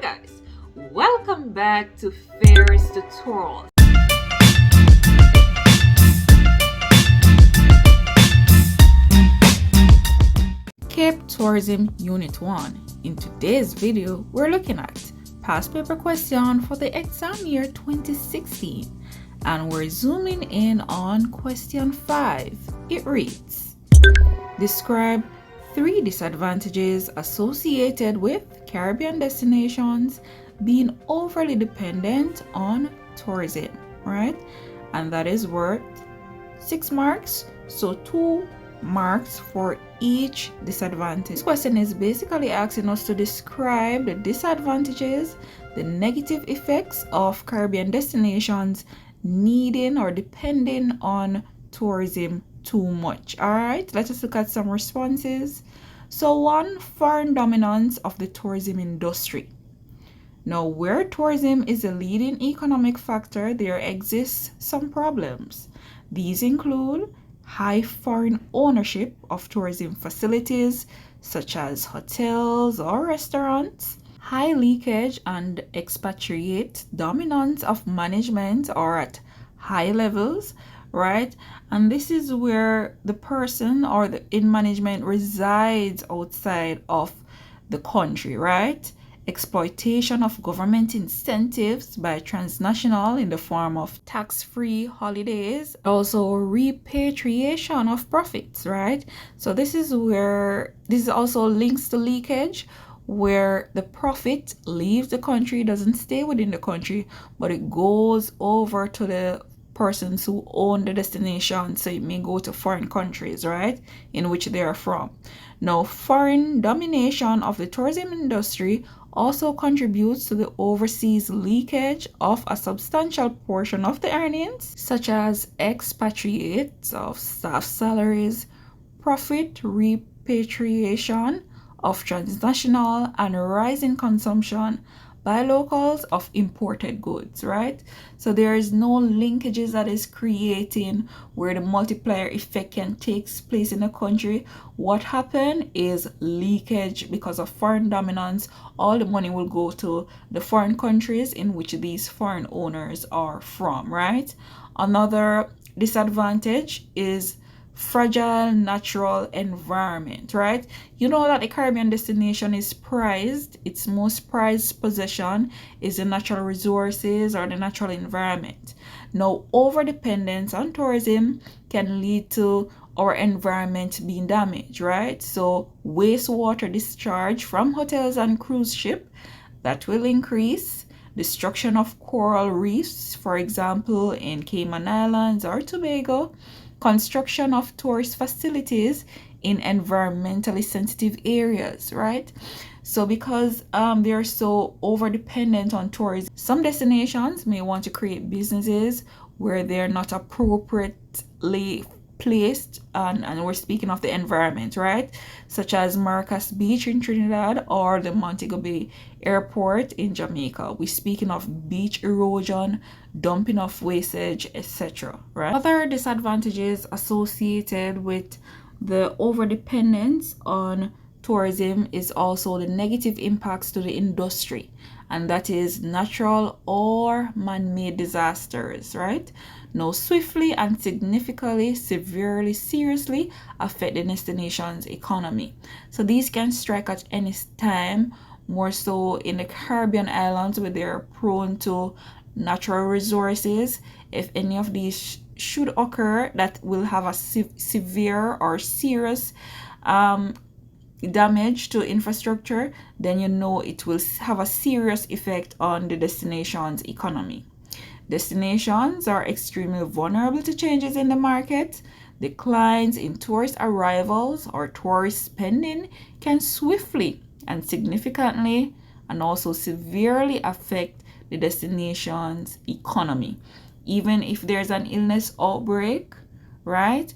guys, welcome back to sTutorials. Cape Tourism Unit 1. In today's video, we're looking at past paper question for the exam year 2016, and we're zooming in on question 5. It reads, describe 3 disadvantages associated with Caribbean destinations being overly dependent on tourism, right? And that is worth 6 marks, so 2 marks for each disadvantage. This question is basically asking us to describe the disadvantages, the negative effects of Caribbean destinations needing or depending on tourism too much. All right, let us look at some responses. So 1, foreign dominance of the tourism industry. Now, where tourism is a leading economic factor, there exists some problems. These include high foreign ownership of tourism facilities, such as hotels or restaurants, high leakage and expatriate dominance of management or at high levels, right? And this is where the person or the in management resides outside of the country, right? Exploitation of government incentives by transnational in the form of tax-free holidays, also repatriation of profits, right? So this is also links to leakage, where the profit leaves the country, doesn't stay within the country, but it goes over to the persons who own the destination, so it may go to foreign countries, right, in which they are from. Now, foreign domination of the tourism industry also contributes to the overseas leakage of a substantial portion of the earnings, such as expatriates of staff salaries, profit repatriation of transnational, and rising consumption by locals of imported goods, right? So there is no linkages that is creating where the multiplier effect can take place in a country. What happened is leakage because of foreign dominance. All the money will go to the foreign countries in which these foreign owners are from, right? Another disadvantage is fragile natural environment, right? You know that the Caribbean destination is prized. Its most prized possession is the natural resources or the natural environment. Now, over dependence on tourism can lead to our environment being damaged, right? So wastewater discharge from hotels and cruise ship, that will increase. Destruction of coral reefs, for example, in Cayman Islands or Tobago. Construction of tourist facilities in environmentally sensitive areas, right? So because they're so over dependent on tourism, some destinations may want to create businesses where they're not appropriately placed, and we're speaking of the environment, right? Such as Maracas Beach in Trinidad or the Montego Bay Airport in Jamaica. We're speaking of beach erosion, dumping of wastage, etc., right? Other disadvantages associated with the overdependence on tourism is also the negative impacts to the industry, and that is natural or man-made disasters, right? Now, swiftly and significantly, severely, seriously affect the destination's economy. So these can strike at any time, more so in the Caribbean islands where they're prone to natural resources. If any of these should occur, that will have a severe or serious damage to infrastructure, then you know it will have a serious effect on the destination's economy. Destinations are extremely vulnerable to changes in the market. Declines in tourist arrivals or tourist spending can swiftly and significantly and also severely affect the destination's economy. Even if there's an illness outbreak, right?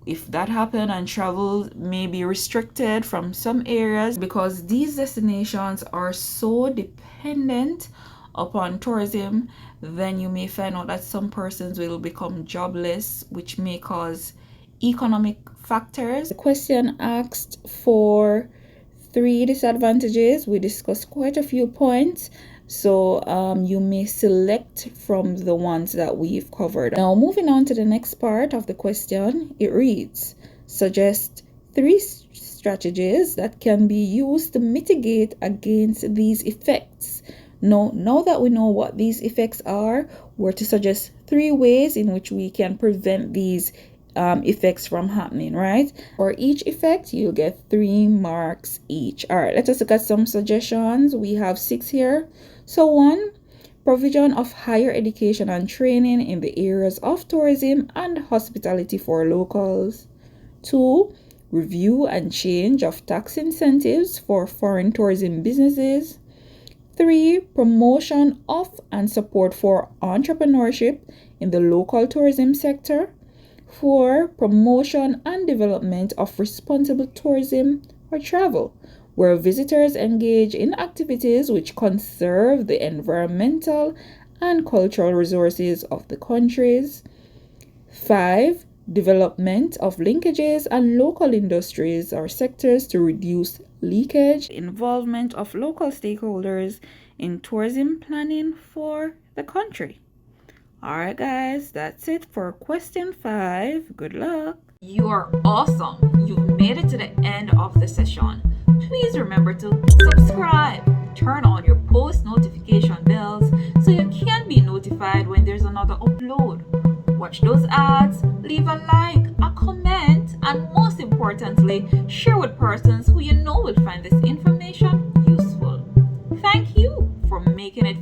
If that happened and travel may be restricted from some areas because these destinations are so dependent upon tourism, then you may find out that some persons will become jobless, which may cause economic factors. The question asked for 3 disadvantages. We discussed quite a few points, so you may select from the ones that we've covered. Now, moving on to the next part of the question, it reads, suggest 3 strategies that can be used to mitigate against these effects. Now that we know what these effects are, we're to suggest 3 ways in which we can prevent these effects from happening, right? For each effect, you get 3 marks each. All right, let us look at some suggestions. We have 6 here. So 1, provision of higher education and training in the areas of tourism and hospitality for locals. 2, review and change of tax incentives for foreign tourism businesses. 3, promotion of and support for entrepreneurship in the local tourism sector. 4, promotion and development of responsible tourism or travel, where visitors engage in activities which conserve the environmental and cultural resources of the countries. 5, development of linkages and local industries or sectors to reduce leakage. Involvement of local stakeholders in tourism planning for the country. Alright guys, that's it for question 5. Good luck. You are awesome. You've made it to the end of the session. Please remember to subscribe, turn on your post notification bells so you can be notified when there's another upload. Watch those ads, leave a like, a comment, and most importantly, share with persons who you know will find this information useful. Thank you for making it